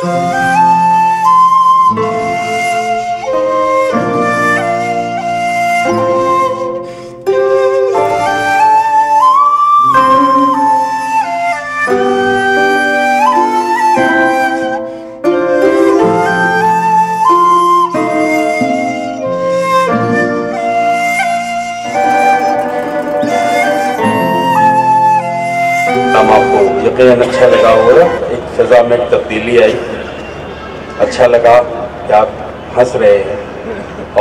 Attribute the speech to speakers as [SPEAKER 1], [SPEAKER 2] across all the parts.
[SPEAKER 1] आपको यकीनन अच्छा लगा होगा। एक फ़िज़ा में एक तब्दीली आई, अच्छा लगा कि आप हंस रहे हैं।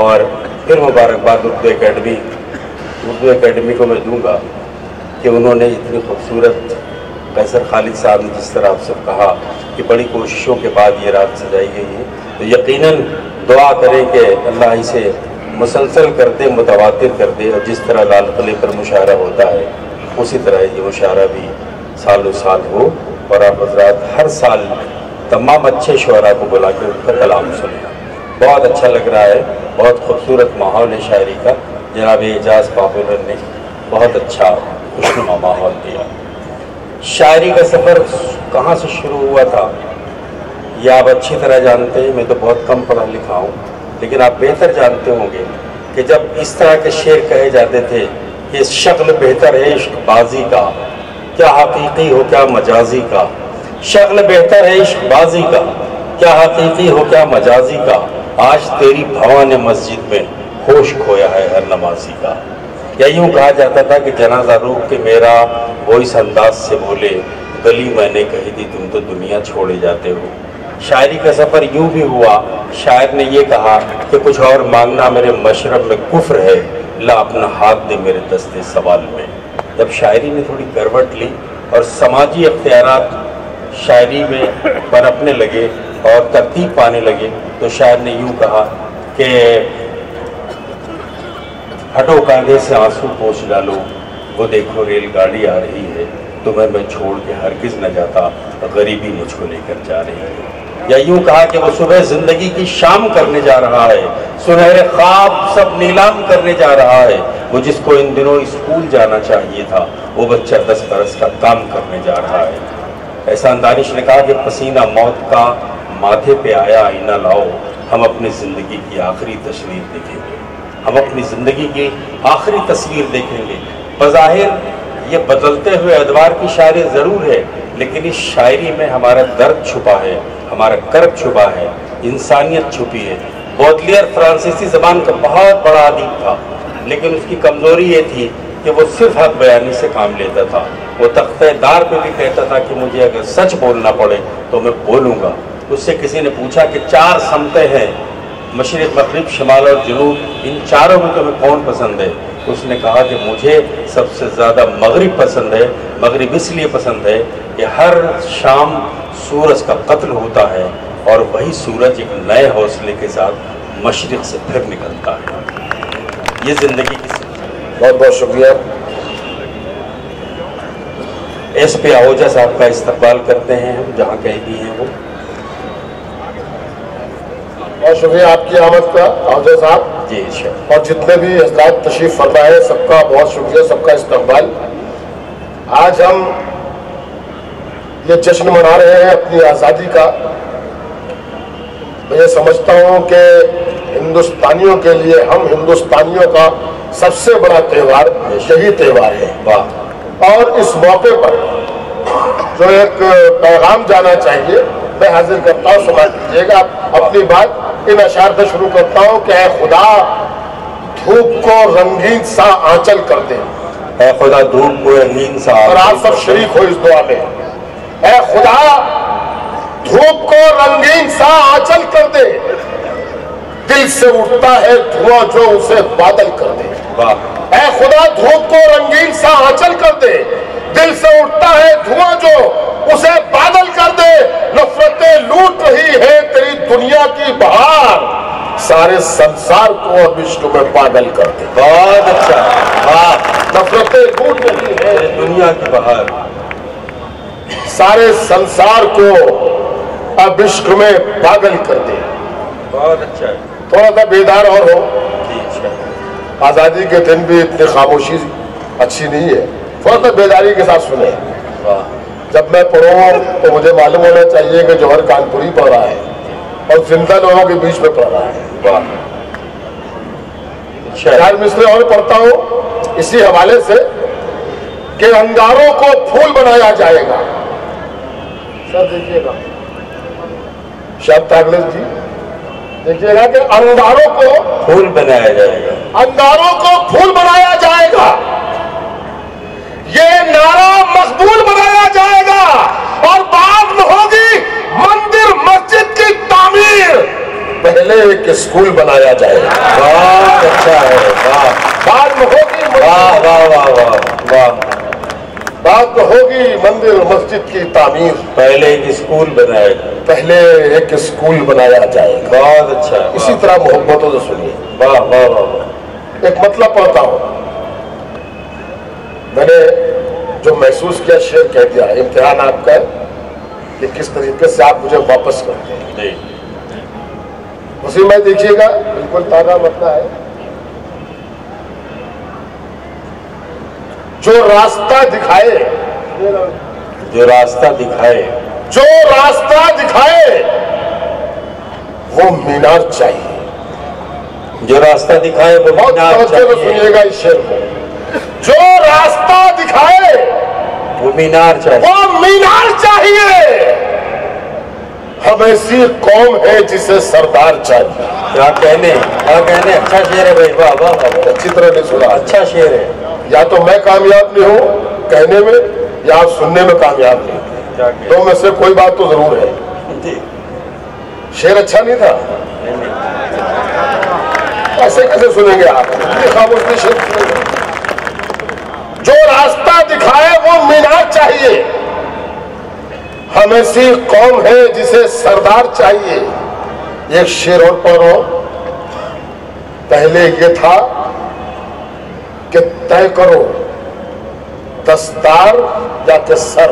[SPEAKER 1] और फिर मुबारकबाद उर्दू एकेडमी को मैं दूंगा कि उन्होंने इतनी खूबसूरत कैसर खालिद साहब ने जिस तरह आपसे कहा कि बड़ी कोशिशों के बाद ये रात सजाई गई है, तो यकीनन दुआ करें कि अल्लाह इसे मुसलसल कर दे, मुतवातिर कर दे। और जिस तरह लाल किले पर मुशायरा होता है उसी तरह ये मुशायरा भी सालों साल हो और आप हज़रात हर साल तमाम अच्छे शुअरा को बुला के उनका कलाम सुने। बहुत अच्छा लग रहा है, बहुत खूबसूरत माहौल है शायरी का। जनाब एजाज पॉपुलर ने बहुत अच्छा खुशनुमा माहौल दिया। शायरी का सफ़र कहाँ से शुरू हुआ था ये आप अच्छी तरह जानते हैं। मैं तो बहुत कम पढ़ा लिखा हूँ, लेकिन आप बेहतर जानते होंगे कि जब इस तरह के शेर कहे जाते थे कि शक्ल बेहतर है इश्क बाजी का, क्या हकीकी हो क्या मजाजी का। शक्ल बेहतर है इश्क बाजी का, क्या हकीकी हो क्या मजाजी का। आज तेरी भवन मस्जिद में होश खोया है हर नमाजी का। या यूँ कहा जाता था कि जनाजा रोक के मेरा वो इस अंदाज से बोले, गली मैंने कही थी तुम तो दुनिया छोड़े जाते हो। शायरी का सफ़र यूँ भी हुआ, शायर ने ये कहा कि कुछ और मांगना मेरे मशरब में कुफ्र है, ला अपना हाथ दे मेरे दस्ते सवाल में। जब शायरी ने थोड़ी करवट ली और समाजी अख्तियारात शायरी में पनपने लगे और तरतीब पाने लगे, तो शायर ने यूँ कहा कि हटो कांधे से आंसू पोंछ डालो, वो देखो रेलगाड़ी आ रही है, तुम्हें मैं छोड़ के हरगिज़ न जाता, गरीबी मुझको लेकर जा रही है। या यूँ कहा कि वो सुबह ज़िंदगी की शाम करने जा रहा है, सुनहरे ख्वाब सब नीलाम करने जा रहा है। वो जिसको इन दिनों स्कूल जाना चाहिए था, वो बच्चा 10 बरस का काम करने जा रहा है। एहसान दानिश ने कहा कि पसीना मौत का माथे पे आया आईना लाओ, हम अपनी ज़िंदगी की आखिरी तस्वीर देखेंगे, हम अपनी ज़िंदगी की आखिरी तस्वीर देखेंगे। बज़ाहिर ये बदलते हुए अदवार की शायरी ज़रूर है, लेकिन इस शायरी में हमारा दर्द छुपा है, हमारा कर्ब छुपा है, इंसानियत छुपी है। बौदलियर फ्रांसीसी ज़बान का बहुत बड़ा अदीब था, लेकिन उसकी कमज़ोरी ये थी कि वो सिर्फ हक बयानी से काम लेता था। वो तख्तेदार पे भी कहता था कि मुझे अगर सच बोलना पड़े तो मैं बोलूँगा। उससे किसी ने पूछा कि 4 समतें हैं, मशरिक़, मग़रिब, शमाल और जनूब, इन चारों में तुम्हें कौन पसंद है? उसने कहा कि मुझे सबसे ज़्यादा मग़रिब पसंद है। मग़रिब इसलिए पसंद है कि हर शाम सूरज का कत्ल होता है और वही सूरज एक नए हौसले के साथ मशरिक़ से फिर निकलता है। ये ज़िंदगी की
[SPEAKER 2] बहुत बहुत शुक्रिया।
[SPEAKER 1] SP आहूजा साहब का इस्तकबाल करते हैं हम, जहाँ कहीं भी हैं वो।
[SPEAKER 2] बहुत शुक्रिया आपकी आमद का आहूजा साहब
[SPEAKER 1] जी।
[SPEAKER 2] और जितने भी हज़रात तशरीफ़ फरमा है सबका बहुत शुक्रिया, सबका इस्तकबाल। आज हम ये जश्न मना रहे हैं अपनी आज़ादी का। मैं समझता हूँ कि हिंदुस्तानियों के लिए, हम हिंदुस्तानियों का सबसे बड़ा त्यौहार यही त्यौहार है। वाह। और इस मौके पर जो एक पैगाम जाना चाहिए मैं हाजिर करता हूँ, समझ लीजिएगा। अपनी बात इन अशार से शुरू करता हूँ कि ऐ खुदा धूप को रंगीन सा आंचल कर दे।
[SPEAKER 1] ऐ खुदा धूप को रंगीन सा,
[SPEAKER 2] और आप सब शरीक हो इस दुआ में। ऐ खुदा धूप को रंगीन सा आंचल कर दे, दिल से उठता है धुआं जो उसे बादल कर दे। वाह। ऐ खुदा धूप को रंगीन सा आंचल कर दे, दिल से उठता है धुआं जो उसे बादल कर दे। नफरतें लूट रही है तेरी दुनिया की बहार, सारे संसार को अब इश्क में पागल कर दे।
[SPEAKER 1] बहुत अच्छा। वाह।
[SPEAKER 2] नफरतें लूट रही है
[SPEAKER 1] दुनिया की बहार,
[SPEAKER 2] सारे संसार को अब इश्क में पागल कर दे।
[SPEAKER 1] बहुत अच्छा है।
[SPEAKER 2] थोड़ा सा बेदार और हो।
[SPEAKER 1] ठीक है।
[SPEAKER 2] आज़ादी के दिन भी इतनी खामोशी अच्छी नहीं है, थोड़ा सा बेदारी के साथ सुने।
[SPEAKER 1] वाह।
[SPEAKER 2] जब मैं पढ़ूँ तो मुझे मालूम होना चाहिए कि जौहर कानपुरी पढ़ रहा है और जिंदा लोगों के बीच में पढ़ रहा है। चार मिसरे और पढ़ता हूँ इसी हवाले से कि अंगारों को फूल बनाया जाएगा। सर देखिएगा, शायद तागलेश जी देखिएगा कि अंगारों को
[SPEAKER 1] फूल बनाया जाएगा,
[SPEAKER 2] अंगारों को फूल बनाया जाएगा, ये नारा मकबूल बनाया जाएगा और बाद में होगी मंदिर मस्जिद की तामीर, पहले एक स्कूल बनाया जाएगा।
[SPEAKER 1] बहुत अच्छा है, वाह,
[SPEAKER 2] बाद में होगी
[SPEAKER 1] वाह वाह वाह वाह वाह,
[SPEAKER 2] बाद में होगी मंदिर मस्जिद की तामीर,
[SPEAKER 1] पहले एक स्कूल बनाएगा,
[SPEAKER 2] पहले एक स्कूल बनाया जाएगा।
[SPEAKER 1] बहुत अच्छा,
[SPEAKER 2] इसी तरह मोहब्बतों से सुनिए।
[SPEAKER 1] वाह वाह वाह,
[SPEAKER 2] एक मतलब पढ़ता हूं, मैंने जो महसूस किया शेर कह दिया। इम्तिहान आपका है कि किस तरीके से आप मुझे वापस करते हैं। उसी में देखिएगा, बिल्कुल ताजा मतलब है। जो रास्ता दिखाए,
[SPEAKER 1] जो रास्ता दिखाए,
[SPEAKER 2] जो रास्ता दिखाए वो मीनार चाहिए।
[SPEAKER 1] जो रास्ता दिखाए वो
[SPEAKER 2] बहुत
[SPEAKER 1] मीनार
[SPEAKER 2] तवज्जो से
[SPEAKER 1] चाहिए,
[SPEAKER 2] सुनिएगा इस शेर को। जो रास्ता दिखाए
[SPEAKER 1] वो मीनार चाहिए,
[SPEAKER 2] वो मीनार चाहिए। हम ऐसी कौम है जिसे सरदार चाहिए।
[SPEAKER 1] क्या कहने, क्या कहने, अच्छा शेर है भाई, वाह वाह वाह,
[SPEAKER 2] अच्छी तरह नहीं सुना।
[SPEAKER 1] अच्छा शेर है।
[SPEAKER 2] या तो मैं कामयाब नहीं हूं कहने में, या आप सुनने में कामयाब नहीं।
[SPEAKER 1] क्या कहने,
[SPEAKER 2] दो में से कोई बात तो जरूर है।
[SPEAKER 1] जी,
[SPEAKER 2] शेर अच्छा नहीं था, ऐसे कैसे सुनेंगे आप? खामोश नहीं शेर सुनेंगे। जो रास्ता दिखाए वो मीनार चाहिए। हम ऐसी कौम है जिसे सरदार चाहिए। एक शेर और पढ़ो। पहले ये था कि तय करो दस्तार या कि सर।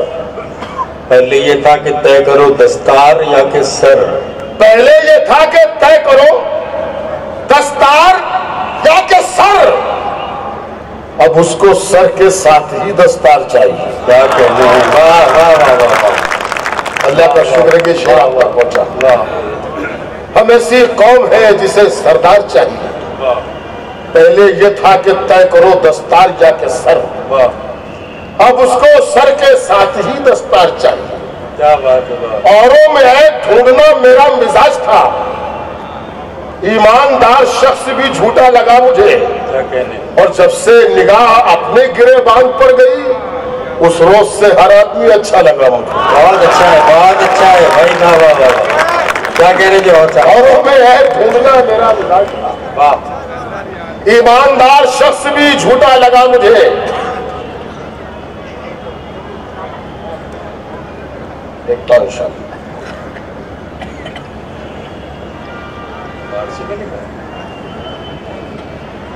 [SPEAKER 1] पहले ये था कि तय करो दस्तार या कि सर,
[SPEAKER 2] पहले ये था कि तय करो दस्तार या कि सर, अब उसको सर के साथ ही दस्तार चाहिए।
[SPEAKER 1] क्या कहने हैं, वाह वाह वाह वाह वाह,
[SPEAKER 2] अल्लाह का शुक्र है कि शेर आप तक पहुंचा।
[SPEAKER 1] वाह
[SPEAKER 2] हम ऐसी कौम है जिसे सरदार चाहिए।
[SPEAKER 1] वाह
[SPEAKER 2] पहले ये था कि तय करो दस्तार या कि सर,
[SPEAKER 1] वाह,
[SPEAKER 2] अब उसको सर के साथ ही दस्तार चाहिए।
[SPEAKER 1] क्या बात है, वाह,
[SPEAKER 2] औरों में है ढूंढना मेरा मिजाज था, ईमानदार शख्स भी झूठा लगा मुझे।
[SPEAKER 1] क्या कहने,
[SPEAKER 2] और जब से निगाह अपने गिरेबान पर गई उस रोज से हर आदमी अच्छा लगा मुझे।
[SPEAKER 1] बहुत अच्छा है, बहुत अच्छा है भाई, वाह वाह वाह, क्या कहने जो होता है,
[SPEAKER 2] औरों में है ढूंढना मेरा मिजाज था,
[SPEAKER 1] वाह,
[SPEAKER 2] ईमानदार शख्स भी झूठा लगा मुझे। देखता हूं इंशाअल्लाह।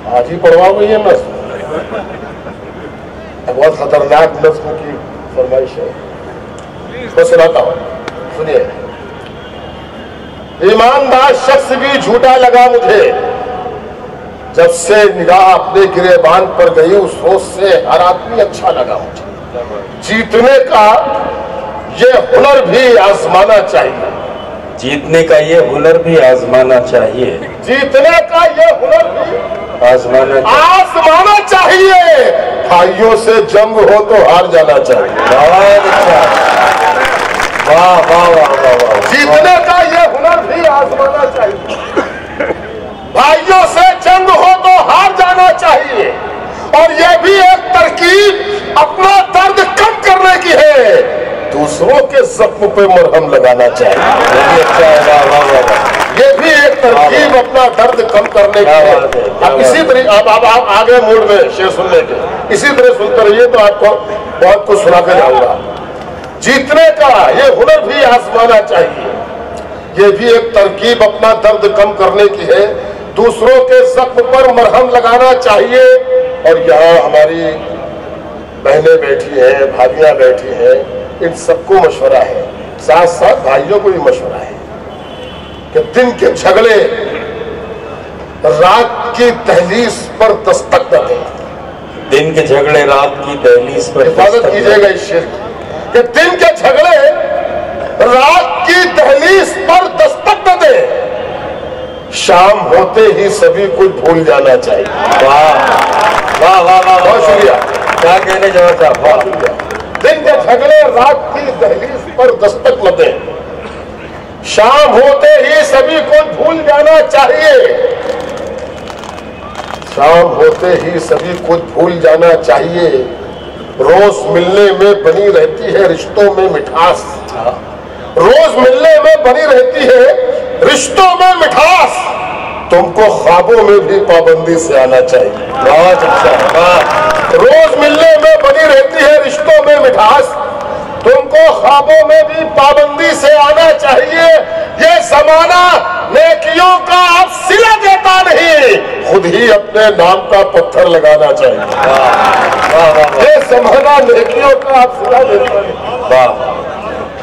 [SPEAKER 2] आज ही पढ़वाऊंगा ये नस्ल, बहुत खतरनाक नस्ल की फरमाइश है, तो सुनाता हूं, सुनिए। ईमानदार शख्स भी झूठा लगा मुझे, जब से निगाह अपने गिरेबान पर गई उस रोज से हर आदमी अच्छा लगा मुझे। जीतने का ये हुनर भी आजमाना चाहिए,
[SPEAKER 1] जीतने का ये हुनर भी आजमाना चाहिए,
[SPEAKER 2] जीतने का ये हुनर भी आजमाना चाहिए। भाइयों से जंग हो तो हार जाना चाहिए।
[SPEAKER 1] बहुत अच्छा, वाह वाह वाह वाह वाह,
[SPEAKER 2] जीतने का ये हुनर भी आजमाना चाहिए। भाइयों से जंग हो तो हार जाना चाहिए। और ये भी एक तरकीब अपना दर्द कम करने की है, दूसरों के जख्म पे मरहम लगाना चाहिए।
[SPEAKER 1] ये भी अच्छा है, वाह वाह वाह वाह,
[SPEAKER 2] ये भी एक तरकीब अपना दर्द कम करने की है। अब इसी तरह अब आप आगे मूड में शेर सुनने के, इसी तरह सुनते रहिए तो आपको बहुत कुछ सुना के जाऊंगा। जीतने का ये हुनर भी आजमाना चाहिए, ये भी एक तरकीब अपना दर्द कम करने की है, दूसरों के जख्म पर मरहम लगाना चाहिए। और यहाँ हमारी बहनें बैठी हैं, भाभियां बैठी हैं, इन सबको मशवरा है, साथ साथ भाइयों को भी मशवरा है कि दिन के झगड़े रात की दहलीज पर दस्तक न दें।
[SPEAKER 1] दिन के झगड़े रात की दहलीज पर
[SPEAKER 2] हिफाजत कीजिएगा इस शेर की। کہ دن کے جھگڑے رات کی دہلیز پر دستک نہ دے، شام ہوتے ہی سبھی کچھ بھول جانا چاہیے۔
[SPEAKER 1] واہ واہ واہ واہ،
[SPEAKER 2] بہت شکریہ،
[SPEAKER 1] کیا کہنے جوہر صاحب،
[SPEAKER 2] بہت شکریہ۔ دن کے جھگڑے رات کی دہلیز پر دستک نہ دیں، شام ہوتے ہی سبھی کچھ بھول جانا چاہیے، شام ہوتے ہی سبھی کچھ بھول جانا چاہیے، روز ملنے میں بنی رہتی ہے رشتوں میں مٹھاس، روز ملنے میں بنی رہتی ہے رشتوں میں مٹھاس، تم کو خوابوں میں بھی پابندی سے آنا چاہیے۔
[SPEAKER 1] بہت اچھا،
[SPEAKER 2] روز ملنے میں بنی رہتی ہے رشتوں میں مٹھاس، تم کو خوابوں میں بھی پابندی سے آنا چاہیے، یہ زمانہ نیکیوں کا اب صلہ دیتا نہیں، خود ہی اپنے نام کا پتھر لگانا چاہیے۔ یہ زمانہ نیکیوں کا اب صلہ دیتا نہیں،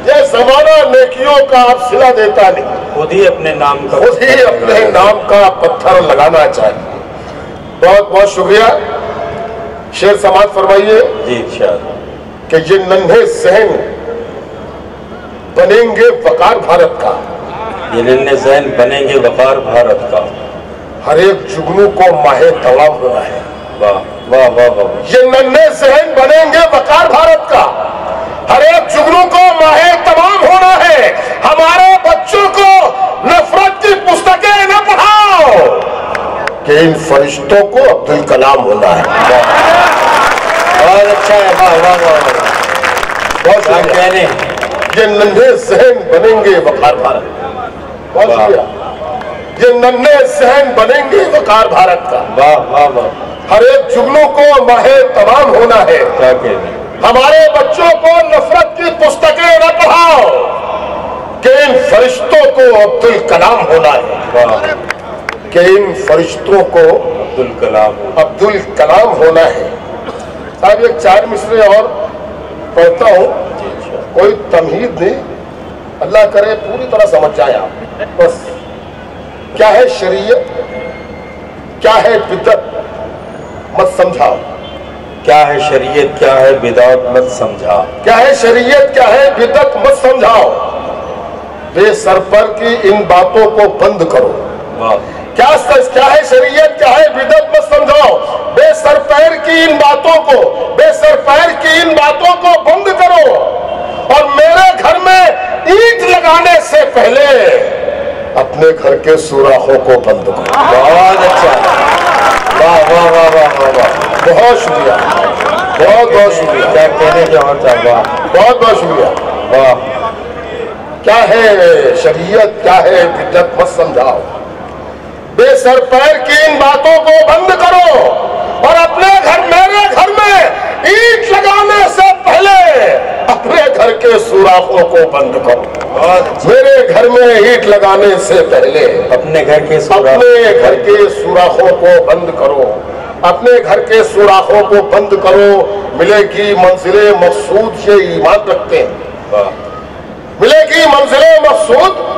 [SPEAKER 2] یہ زمانہ نیکیوں کا اب صلہ دیتا نہیں،
[SPEAKER 1] خود ہی اپنے نام کا،
[SPEAKER 2] خود ہی اپنے نام کا پتھر لگانا چاہیے۔ بہت بہت شکریہ، شعر سماعت فرمائیے
[SPEAKER 1] جی ارشاد۔
[SPEAKER 2] کہ یہ ننھے ذہن بنیں گے وقار بھارت کا،
[SPEAKER 1] یہ ننھے ذہن بنیں گے وقار بھارت کا،
[SPEAKER 2] ہر ایک جگنو کو ماہ تمام ہونا ہے۔
[SPEAKER 1] واہ واہ واہ واہ،
[SPEAKER 2] یہ ننھے ذہن بنیں گے وقار بھارت کا، ہر ایک جگنو کو ماہ تمام ہونا ہے، ہمارے بچوں کو نفرت کی پستکیں نہ پڑھاؤ، کہ ان فرشتوں کو عبدالکلام ہونا ہے۔
[SPEAKER 1] بہت اچھا ہے، واہ واہ واہ،
[SPEAKER 2] بہت
[SPEAKER 1] کیا
[SPEAKER 2] شکریہ۔
[SPEAKER 1] کہنے،
[SPEAKER 2] یہ ننھے ذہن بنیں گے وقار بھارت، بہت شکریہ، یہ ننھے ذہن بنیں گے وقار بھارت کا،
[SPEAKER 1] واہ واہ واہ،
[SPEAKER 2] ہر ایک جگنو کو ماہ تمام ہونا ہے،
[SPEAKER 1] کیا کہنے،
[SPEAKER 2] ہمارے بچوں کو نفرت کی پستکیں نہ پڑھاؤ، کہ ان فرشتوں کو عبدالکلام ہونا ہے،
[SPEAKER 1] واہ،
[SPEAKER 2] کہ ان فرشتوں کو
[SPEAKER 1] عبدالکلام،
[SPEAKER 2] عبدالکلام ہونا ہے۔ صاحب ایک 4 مصرے اور پڑھتا ہوں، کوئی تمہید نہیں، اللہ کرے پوری طرح سمجھ جائیں آپ۔ بس کیا ہے شریعت، کیا ہے بدعت، مت سمجھاؤ،
[SPEAKER 1] کیا ہے شریعت کیا ہے بدعت مت سمجھا،
[SPEAKER 2] کیا ہے شریعت کیا ہے بدعت مت سمجھاؤ، بے سر پر کی ان باتوں کو بند کرو،
[SPEAKER 1] واہ،
[SPEAKER 2] کیا ہے شریعت کیا ہے بدعت مت سمجھاؤ، بے سر پیر کی ان باتوں کو، بے سر پیر کی ان باتوں کو بند کرو، اور میرے گھر میں اینٹ لگانے سے پہلے اپنے گھر کے سوراخوں کو بند کرو۔
[SPEAKER 1] بہت اچھا، واہ واہ واہ واہ واہ واہ،
[SPEAKER 2] بہت شکریہ، بہت بہت شکریہ،
[SPEAKER 1] کیا کہنے جوہر صاحب، واہ
[SPEAKER 2] بہت بہت شکریہ۔
[SPEAKER 1] واہ،
[SPEAKER 2] کیا ہے شریعت کیا ہے بدعت مت سمجھاؤ، بے سر پیر کی ان باتوں کو بند کرو، اور اپنے گھر میرے گھر میں اینٹ لگانے سے پہلے اپنے گھر کے سوراخوں کو بند کرو، میرے گھر میں اینٹ لگانے سے پہلے
[SPEAKER 1] اپنے گھر کے سوراخ،
[SPEAKER 2] اپنے گھر کے سوراخوں کو بند کرو، اپنے گھر کے سوراخوں کو بند کرو، ملے گی منزل مقصود یہ ایمان رکھتے ہیں،
[SPEAKER 1] واہ،
[SPEAKER 2] ملے گی منزل مقصود،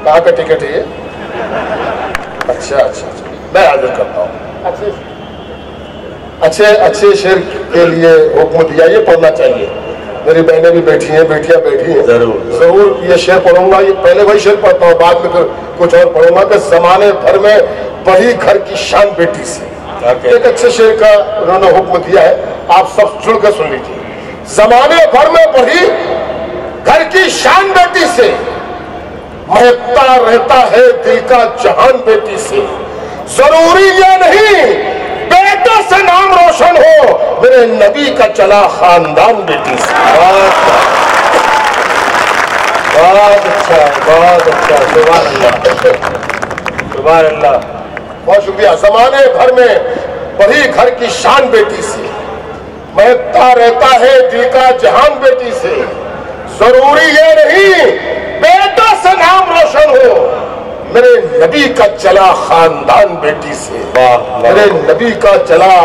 [SPEAKER 2] کہاں کا ٹکٹ ہے یہ؟ اچھا اچھا اچھا، میں حاضر کرتا ہوں۔ اچھے شعر کے لیے حکم دیا، یہ پڑھنا چاہیے، میری بہنیں بھی بیٹھی ہیں، بیٹیاں بیٹھی ہیں، ضرور یہ شعر پڑھوں گا، یہ پہلے وہی شعر پڑھتا ہوں، بعد میں کچھ اور پڑھوں گا، کہ زمانے بھر میں بڑھی گھر کی شان بیٹی سے، ایک اچھے شعر کا انہوں نے حکم دیا ہے، آپ سب جڑ کے سن لیجیے۔ زمانے بھر میں بڑھی گھر کی شان بیٹی سے، مہکتا رہتا ہے دل کا جہان بیٹی سے، ضروری یہ نہیں بیٹا سے نام روشن ہو، میرے نبی کا چلا خاندان بیٹی سے۔
[SPEAKER 1] بہت اچھا، بہت اچھا، سبحان اللہ، سبحان اللہ،
[SPEAKER 2] بہت شکریہ۔ زمانے بھر میں بڑھی گھر کی شان بیٹی سے، مہکتا رہتا ہے دل کا جہان بیٹی سے، ضروری یہ نہیں بیٹا سے نام روشن ہو، میرے نبی کا چلا خاندان بیٹی سے، میرے نبی کا چلا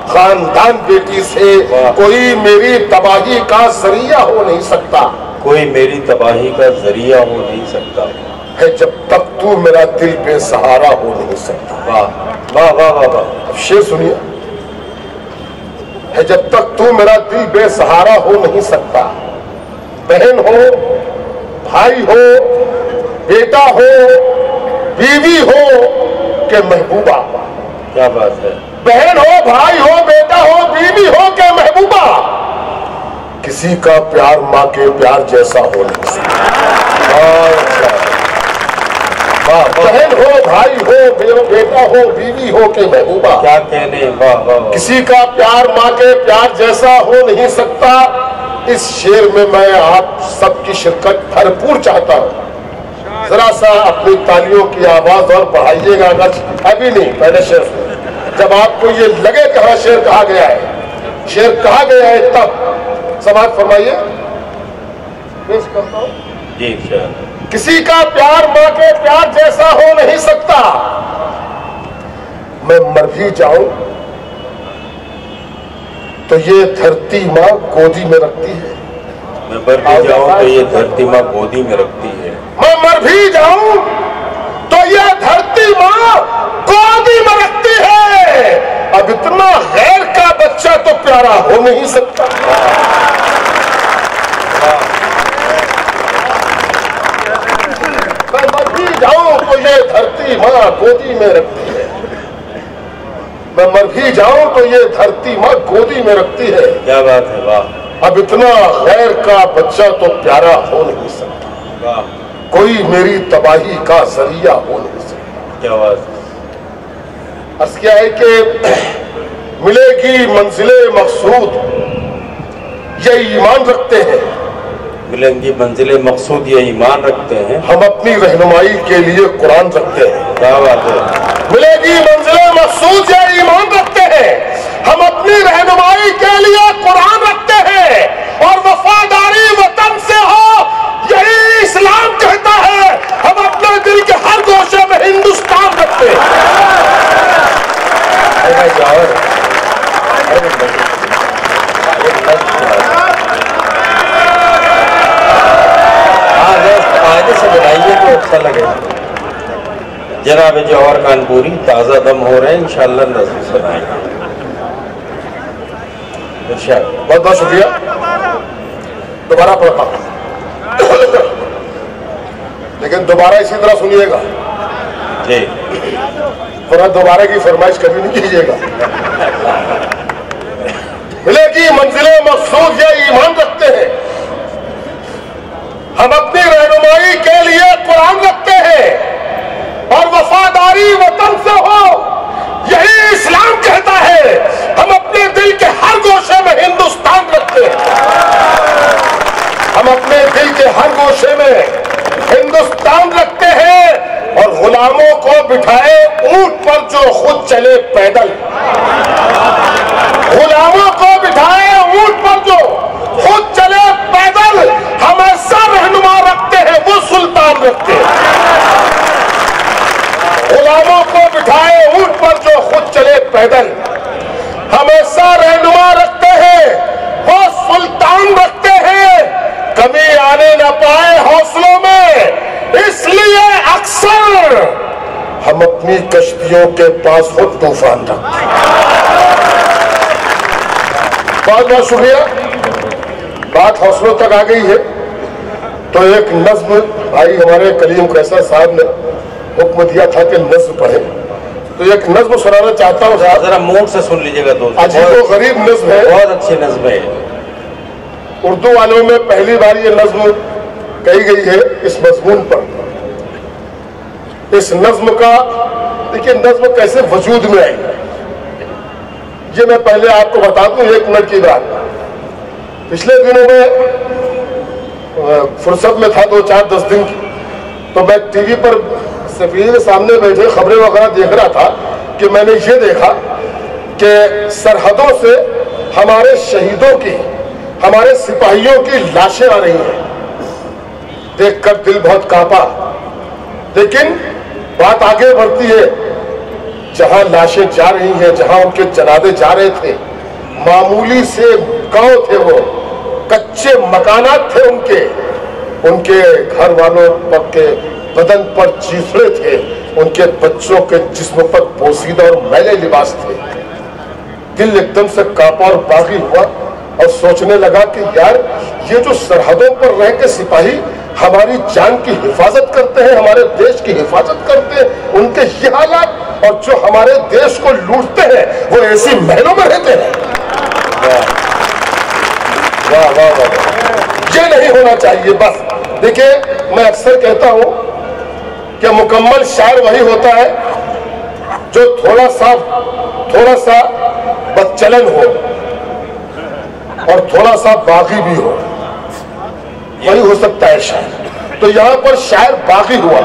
[SPEAKER 2] خاندان بیٹی سے، کوئی میری تباہی کا ذریعہ ہو نہیں سکتا،
[SPEAKER 1] کوئی میری تباہی کا ذریعہ ہو نہیں سکتا
[SPEAKER 2] ہے جب تک تو میرا دل بے سہارا ہو نہیں سکتا۔
[SPEAKER 1] واہ واہ واہ واہ واہ،
[SPEAKER 2] اب شعر سنیے، ہے جب تک تو میرا دل بے سہارا ہو نہیں سکتا. بہن ہو، بھائی ہو، بیٹا ہو، بیوی ہو کہ محبوبہ.
[SPEAKER 1] کیا بات ہے.
[SPEAKER 2] بہن ہو، بھائی ہو، بیٹا ہو، بیوی ہو کہ محبوبہ، کسی کا پیار ماں کے پیار جیسا ہو نہیں سکتا. بہن ہو، بھائی ہو، بیٹا ہو، بیوی ہو کہ محبوبہ،
[SPEAKER 1] کیا کہنے. واہ واہ.
[SPEAKER 2] کسی کا پیار ماں کے پیار جیسا ہو نہیں سکتا. اس شعر میں میں آپ سب کی شرکت بھرپور چاہتا ہوں. ذرا سا اپنی تالیوں کی آواز اور بڑھائیے گا. ابھی نہیں، پہلے شعر جب آپ کو یہ لگے کہ ہاں شعر کہا گیا ہے، شعر کہا گیا ہے، تب سماعت فرمائیے. پیش کرتا ہوں.
[SPEAKER 1] جی شعر.
[SPEAKER 2] کسی کا پیار ماں کے پیار جیسا ہو نہیں سکتا. میں مر بھی جاؤں تو یہ دھرتی ماں گودی میں رکھتی ہے.
[SPEAKER 1] میں مر بھی جاؤں تو یہ دھرتی ماں گودی میں رکھتی ہے.
[SPEAKER 2] میں مر بھی جاؤں تو یہ دھرتی ماں گودی میں رکھتی ہے. اب اتنا غیر کا بچہ تو پیارا ہو نہیں سکتا. میں مر بھی جاؤں تو یہ دھرتی ماں گودی میں رکھتی ہے. میں مر بھی جاؤں تو یہ دھرتی ماں گودی میں رکھتی ہے.
[SPEAKER 1] کیا بات ہے. واہ.
[SPEAKER 2] اب اتنا غیر کا بچہ تو پیارا ہو نہیں سکتا.
[SPEAKER 1] واہ.
[SPEAKER 2] کوئی میری تباہی کا ذریعہ ہو نہیں سکتا.
[SPEAKER 1] کیا بات ہے.
[SPEAKER 2] عرض کیا ہے کہ ملے گی منزل مقصود یہ ایمان رکھتے ہیں.
[SPEAKER 1] ملیں گی منزل مقصود یہ ایمان رکھتے ہیں.
[SPEAKER 2] ہم اپنی رہنمائی کے لیے قرآن رکھتے ہیں.
[SPEAKER 1] کیا بات ہے.
[SPEAKER 2] ملے گی منزل مقصود یہ ایمان رکھتے ہیں. ہم اپنی رہنمائی کے لیے قرآن رکھتے ہیں. اور وفاداری وطن سے ہو یہی اسلام کہتا ہے. ہم اپنے دل کے ہر گوشے میں ہندوستان رکھتے ہیں.
[SPEAKER 1] آگے سے بنائیے تو اچھا لگے. جناب جوہر کانپوری تازہ دم ہو رہے ہیں، انشاءاللہ نظم سنائیں گے.
[SPEAKER 2] بہت بہت شکریہ. دوبارہ پڑھتا ہوں لیکن دوبارہ اسی طرح سنیے گا.
[SPEAKER 1] جی.
[SPEAKER 2] ورنہ دوبارہ کی فرمائش کبھی نہیں کیجیے گا. ملے گی منزل مقصود یہ ایمان رکھتے ہیں. ہم اپنی رہنمائی کے لیے قرآن رکھتے ہیں. اور وفاداری وطن سے ہو یہی اسلام کہتا ہے. ہم اپنے دل کے ہر گوشے میں ہندوستان رکھتے ہیں. ہم اپنے دل کے ہر گوشے میں ہندوستان رکھتے ہیں. اور غلاموں کو بٹھائے اونٹ پر جو خود چلے پیدل. غلاموں کو بٹھائے اونٹ پر جو خود چلے پیدل. ہم ایسا رہنما رکھتے ہیں وہ سلطان رکھتے ہیں. غلاموں کو بٹھائے اونٹ پر جو خود چلے پیدل. ہم ایسا رہنما رکھتے ہیں وہ سلطان رکھتے ہیں. کمی آنے نہ پائے حوصلوں میں اس لیے اکثر ہم اپنی کشتیوں کے پاس خود طوفان رکھتے ہیں. بہت بہت شکریہ. بات حوصلوں تک آ گئی ہے تو ایک نظم بھائی ہمارے کلیم قیصر صاحب نے حکم دیا تھا کہ نظم پڑھے، تو ایک نظم سنانا چاہتا ہوں.
[SPEAKER 1] ذرا موڈ سے سن لیجیے گا دوست.
[SPEAKER 2] عجیب و غریب نظم ہے.
[SPEAKER 1] بہت اچھی نظم ہے.
[SPEAKER 2] اردو والوں میں پہلی بار یہ نظم کہی گئی ہے اس مضمون پر. اس نظم کا دیکھیے نظم کیسے وجود میں آئی یہ میں پہلے آپ کو بتا دوں. 1 منٹ کی بات. پچھلے دنوں میں فرصت میں تھا 2-4-10 دن کی، تو میں ٹی وی پر سفیر کے سامنے بیٹھے خبریں وغیرہ دیکھ رہا تھا کہ میں نے یہ دیکھا کہ سرحدوں سے ہمارے شہیدوں کی، ہمارے سپاہیوں کی لاشیں آ رہی ہیں. دیکھ کر دل بہت کانپا. لیکن بات آگے بڑھتی ہے. جہاں لاشیں جا رہی ہیں، جہاں ان کے جنازے جا رہے تھے، معمولی سے گاؤں تھے، وہ کچے مکانات تھے. ان کے گھر والوں کے بدن پر چیخڑے تھے. ان کے بچوں کے جسم پر پوسیدہ اور میلے لباس تھے. दिल एकदम से कांपा और बागी हुआ और सोचने लगा कि यार ये जो सरहदों पर रह के सिपाही हमारी जान की हिफाजत करते हैं, हमारे देश की हिफाजत करते हैं, उनके ये हालात, और जो हमारे देश को लूटते हैं वो ऐसी महलों में रहते हैं। वाह वाह वाह, ये नहीं होना चाहिए। बस देखिए, मैं अक्सर कहता हूं कि मुकम्मल शायर वही होता है जो थोड़ा सा बदचलन हो और थोड़ा सा बागी भी हो, वही हो सकता है शायर। तो यहां पर शायर बागी हुआ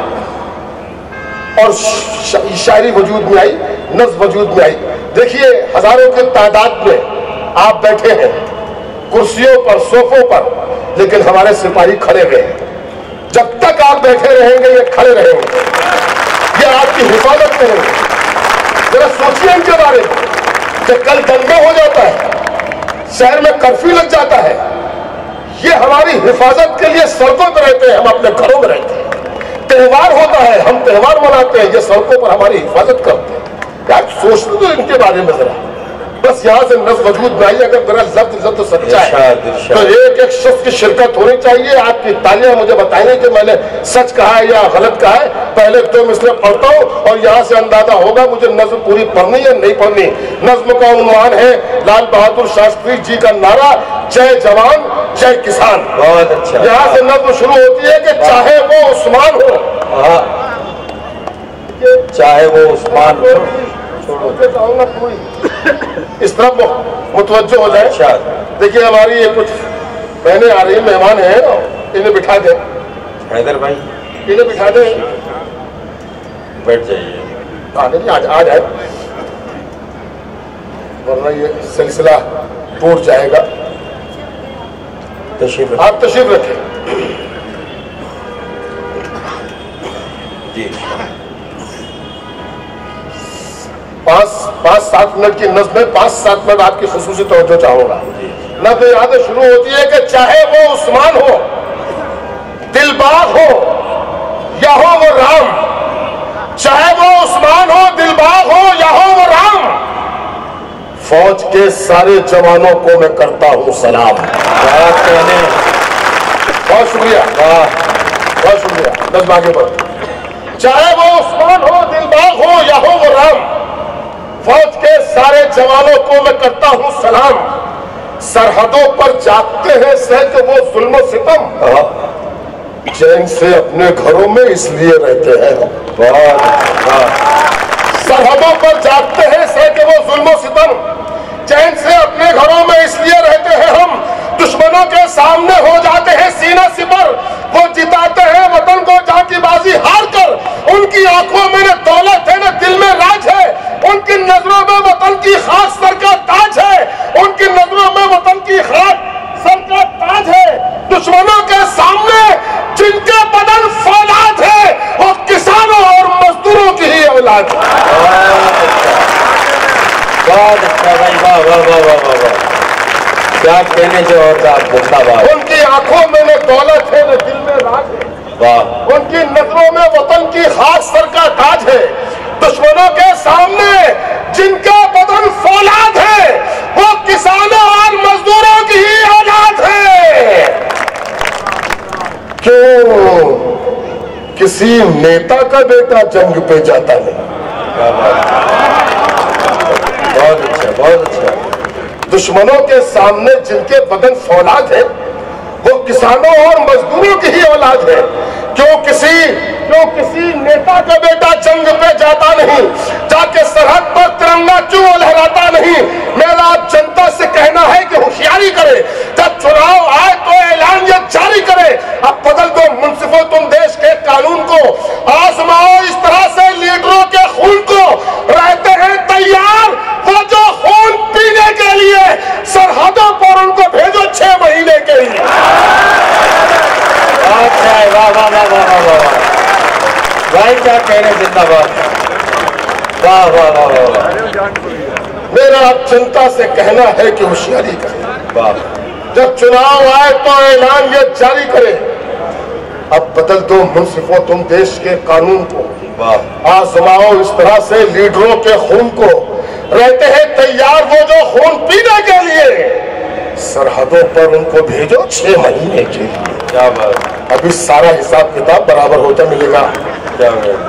[SPEAKER 2] और शायरी वजूद में आई, नज़्म वजूद में आई। देखिए, हजारों की तादाद में आप बैठे हैं कुर्सियों पर, सोफों पर, लेकिन हमारे सिपाही खड़े हुए हैं। जब तक आप बैठे रहेंगे ये खड़े रहेंगे, ये आपकी हिफाजत करेंगे। जरा सोचिए इनके बारे में कि कल दंगा हो जाता है, शहर में कर्फ्यू लग जाता है, ये हमारी हिफाजत के लिए सड़कों पर रहते हैं, हम अपने घरों में रहते हैं। त्योहार होता है, हम त्योहार मनाते हैं, ये सड़कों पर हमारी हिफाजत करते हैं। यार सोचते तो इनके बारे में जरा, बस यहाँ से नज़्म वजूद में आई। अगर मेरा लफ्ज़ सच्चा है तो एक एक शख्स की शिरकत होनी चाहिए। आपकी तालियां मुझे बताएंगे कि मैंने सच कहा है या गलत कहा है। पहले तो मैं इसलिए पढ़ता हूँ और यहाँ से अंदाजा होगा मुझे नज़्म पूरी पढ़नी है नहीं पढ़नी। नज़्म का उन्वान है लाल बहादुर शास्त्री जी का नारा, जय जवान जय किसान।
[SPEAKER 1] बहुत अच्छा।
[SPEAKER 2] यहाँ से नज़्म शुरू होती है कि चाहे वो उस्मान हो,
[SPEAKER 1] चाहे वो उस्मान हो,
[SPEAKER 2] चाहूंगा पूरी इस तरफ मुतवज्जो हो जाए। देखिए, हमारी ये कुछ बहनें आ रही, मेहमान हैं, इन्हें बिठा दे।
[SPEAKER 1] हैदर भाई,
[SPEAKER 2] इन्हें बिठा दे,
[SPEAKER 1] बैठ जाइए।
[SPEAKER 2] नहीं, आ जाए, वरना ये सिलसिला टूट जाएगा। आप तशरीफ रखें
[SPEAKER 1] जी।
[SPEAKER 2] 5-7 मिनट की नज़्म में 5-7 मिनट आपकी खुसूसी तवज्जो चाहूंगा। नज़्म यहाँ से शुरू होती है कि चाहे वो उस्मान हो, दिलबाग हो, या हो वो राम, चाहे वो उस्मान हो, दिलबाग हो, या हो वो राम, फौज के सारे जवानों को मैं करता हूँ सलाम। बहुत शुक्रिया, बहुत शुक्रिया। नज़्म आगे बढ़। चाहे वो उस्मान हो, दिलबाग हो, या हो वो राम, फौज के सारे जवानों को मैं करता हूं सलाम। सरहदों पर जागते हैं सहज वो जुल्म सितम, चैन से अपने घरों में इसलिए रहते हैं। सरहदों पर जागते हैं सहज वो जुल्म सितम, चैन से अपने घरों में इसलिए रहते हैं हम। दुश्मनों के सामने हो जाते हैं सीना सिपर, वो जिताते हैं वतन को जाकी बाजी हार कर। उनकी आंखों में न दौलत है न दिल में राज है, उनकी नजरों में वतन की खाक सर का ताज है, उनकी नजरों में वतन की खाक सर का ताज है। दुश्मनों के सामने जिनके बदन फौलाद है, वो किसानों और मजदूरों की ही औलाद है।
[SPEAKER 1] बहुत अच्छा भाई, वाह वाह वाह वाह वाह, क्या कहने जो होता है।
[SPEAKER 2] उनकी आंखों में न दौलत है न दिल में राज है,
[SPEAKER 1] वाह।
[SPEAKER 2] उनकी नजरों में वतन की खाक सर का ताज है। दुश्मनों के सामने जिनका बदन फौलाद है, वो किसानों और मजदूरों की ही औलाद है। क्यों किसी नेता का बेटा जंग पे जाता नहीं?
[SPEAKER 1] बहुत अच्छा, बहुत अच्छा।
[SPEAKER 2] दुश्मनों के सामने जिनके बदन फौलाद है, वो किसानों और मजदूरों की ही औलाद है। क्यों किसी नेता का बेटा जंग पे जाता नहीं, जाके सरहद पर तिरंगा क्यों लहराता नहीं? मेरा आप जनता से कहना है कि होशियारी करे, जब चुनाव आए तो ऐलान ये जारी करे। अब बदल दो मुंसिफों तुम देश के कानून को, आजमाओ इस तरह से लीडरों के खून को। रहते हैं तैयार वो जो खून पीने के लिए, सरहदों पर उनको भेजो 6 महीने के लिए।
[SPEAKER 1] वाह वाह वाह वाह वाह भाई, क्या कहने, जिंदाबाद। वाह वाह वाह वाह।
[SPEAKER 2] मेरा आप जनता से कहना है कि होशियारी करें, जब चुनाव आए तो ऐलान ये जारी करें। अब बदल दो मुंसिफों तुम देश के कानून को, आजमाओ इस तरह से लीडरों के खून को। رہتے ہیں تیار وہ جو خون پینے کے لیے، سرحدوں پر ان کو بھیجو 6 مہینے کے لیے۔
[SPEAKER 1] کیا بات،
[SPEAKER 2] ابھی سارا حساب کتاب برابر ہوتا ملے گا،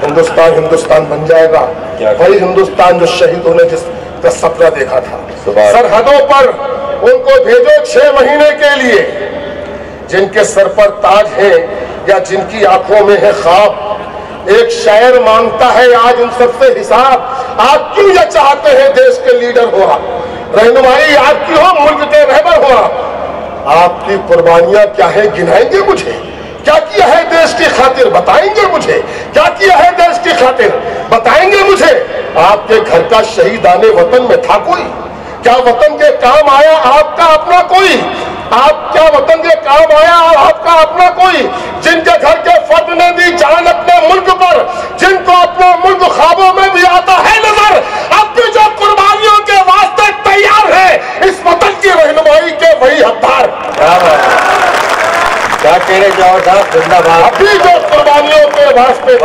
[SPEAKER 2] ہندوستان بن جائے گا، وہی ہندوستان جو شہیدوں نے جس کا سپنا دیکھا تھا۔ سرحدوں پر ان کو بھیجو 6 مہینے کے لیے، جن کے سر پر تاج ہے یا جن کی آنکھوں میں ہے خواب۔ ایک شاعر مانگتا ہے آج ان سب سے حساب، آپ کیوں یہ چاہتے ہیں دیش کے لیڈر ہوا، رہنمائی آپ کی ہو، ملک کے رہبر ہوا؟ آپ کی قربانیاں کیا ہے گنائیں گے مجھے؟ کیا کیا ہے دیش کی خاطر بتائیں گے مجھے؟ کیا کیا ہے دیش کی خاطر بتائیں گے مجھے؟ آپ کے گھر کا شہیدان وطن میں تھا کوئی؟ کیا وطن کے کام آیا آپ کا اپنا کوئی؟ آپ کیا وطن کے کام آیا آپ کا اپنا کوئی؟ جن کے گھر کے فرد نے دی جان اپنے ملک پر، جن کو اپنا ملک خوابوں میں بھی آتا ہے نظر، اب بھی جو قربانیوں کے واسطے تیار ہے، اس وطن کی رہنمائی کے وہی حقدار۔
[SPEAKER 1] کیا کہنے جاؤ صاحب، زندہ باد۔
[SPEAKER 2] اب بھی جو قربانیوں کے واسطے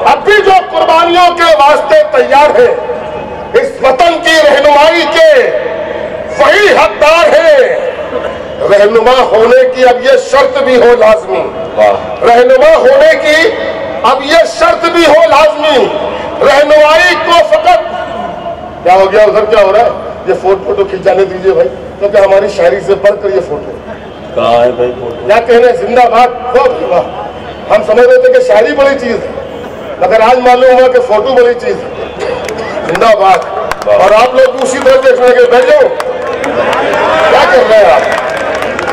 [SPEAKER 2] اب بھی جو قربانیوں کے واسطے تیار ہے، اس وطن کی رہنمائی کے وہی حقدار ہے۔ رہنما ہونے کی اب یہ شرط بھی ہو لازمی، رہنما ہونے کی اب یہ شرط بھی ہو لازمی، رہنمائی کو فقط کیا ہو گیا ادھر، کیا ہو رہا ہے؟ یہ فوٹو کھینچانے دیجئے بھائی، کیونکہ ہماری شاعری سے بڑھ کر یہ فوٹو
[SPEAKER 1] کہاں ہے بھائی فوٹو؟
[SPEAKER 2] کیا کہنے، زندہ باد۔ ہم سمجھ رہے تھے کہ شاعری بڑی چیز ہے، مگر آج معلوم ہوا کہ فوٹو بڑی چیز ہے۔ زندہ باد۔ اور آپ لوگ اسی طرح دیکھنے کے بیٹھ جاؤ، کیا کر رہے ہیں آپ؟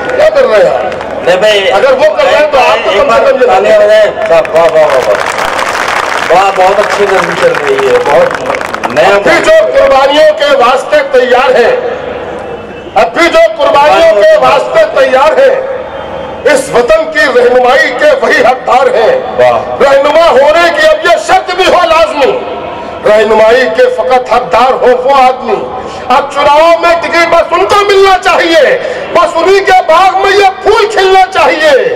[SPEAKER 2] کیا کر رہے ہیں آپ؟
[SPEAKER 1] نہیں بھائی،
[SPEAKER 2] اگر وہ کر رہے ہیں تو آپ کو کم سے کم
[SPEAKER 1] تالیاں بجائیں صاحب۔ واہ واہ واہ واہ، بہت اچھی نظم چل رہی ہے، بہت نیا۔
[SPEAKER 2] اب بھی جو قربانیوں کے واسطے تیار ہے، اب بھی جو قربانیوں کے واسطے تیار ہے، اس وطن کی رہنمائی کے وہی حقدار ہیں۔ رہنما ہونے کی اب یہ شرط بھی ہو لازمی، رہنمائی کے فقط حقدار ہو وہ آدمی۔ اب چناؤں میں ٹکٹ بس ان کو ملنا چاہیے، بس انہی کے باغ میں یہ پھول کھلنا چاہیے،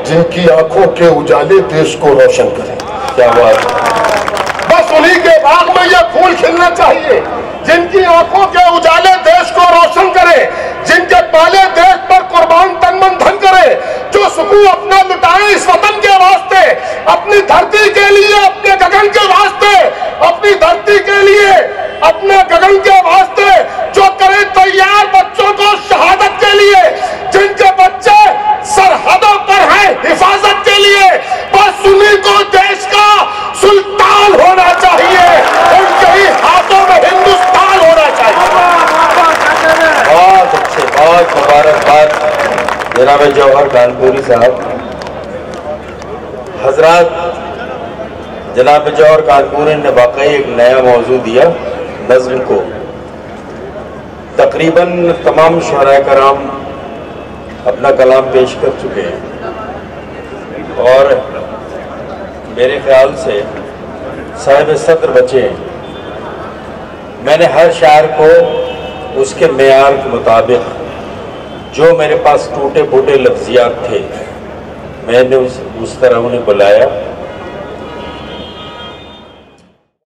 [SPEAKER 2] جن کی آنکھوں کے اجالے دیش کو روشن کریں۔
[SPEAKER 1] کیا بات،
[SPEAKER 2] بس انہی کے باغ میں یہ پھول کھلنا چاہیے، جن کی آنکھوں کے اجالے دیش کو روشن کرے، جن کے پالے دیش پر قربان تن من دھن کرے، جو سکون اپنا لٹائے اس وطن کے واسطے، اپنی دھرتی کے لیے، اپنے گگن کے واسطے، اپنی دھرتی کے لیے، اپنے گگن کے واسطے، جو کرے تیار بچوں کو شہادت کے لیے، جن کے بچے سرحدوں پر ہیں حفاظت کے لیے، بس انہی کو دیش کا سلطان ہونا چاہیے، ان کے ہی ہاتھوں میں ہندوستان ہونا چاہیے۔
[SPEAKER 1] بہت اچھے، بہت مبارکباد جناب جوہر کانپوری صاحب۔ حضرات، جناب جوہر کانپوری نے واقعی ایک نیا موضوع دیا نظم کو۔ تقریباً تمام شعراء کرام اپنا کلام پیش کر چکے ہیں، اور میرے خیال سے صاحب صدر بچے ہیں۔ میں نے ہر شاعر کو اس کے معیار کے مطابق جو میرے پاس ٹوٹے پھوٹے لفظیات تھے، میں نے اس طرح انہیں بلایا